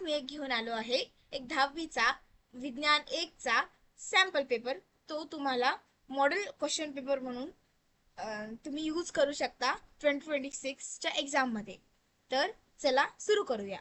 मी एक घेऊन आलो आहे, एक 10वीचा विज्ञान 1 चा सॅम्पल पेपर। तो तुम्हाला मॉडेल क्वेश्चन पेपर म्हणून तुम्ही यूज करू शकता 2026 च्या एक्झाम मध्ये। तर चला सुरू करूया।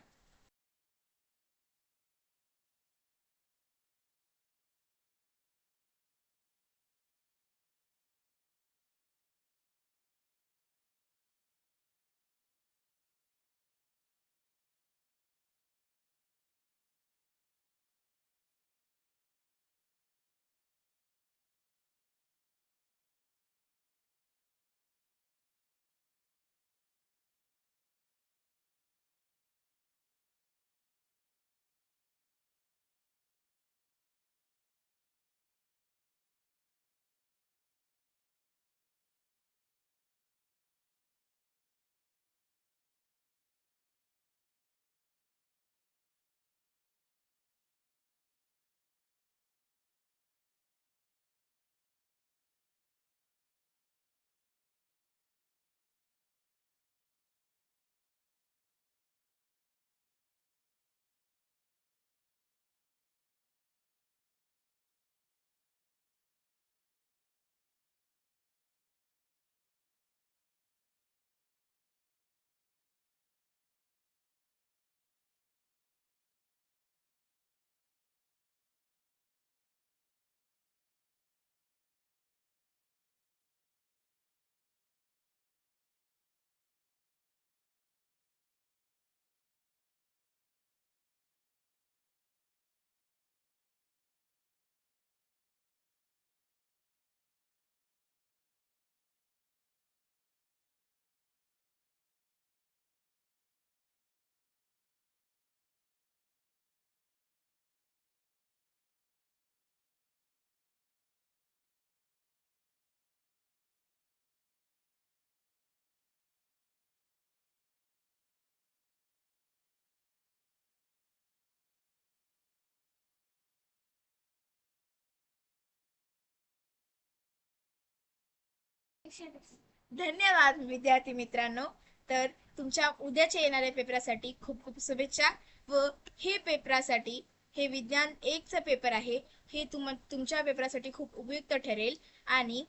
धन्यवाद विद्यार्थी मित्रांनो। तर तुमच्या उद्याच्या येणाऱ्या पेपरासाठी खूप खूप शुभेच्छा। व हे पेपरासाठी हे विज्ञान 1 चा पेपर आहे, हे तुमच्या पेपरासाठी खूप उपयुक्त ठरेल। आणि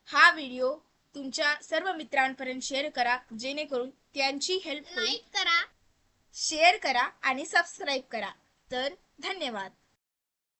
हा व्हिडिओ तुमच्या सर्व मित्रांपर्यंत शेअर करा, जेणेकरून त्यांची हेल्प होईल। शेअर करा आणि सबस्क्राइब करा। तर धन्यवाद।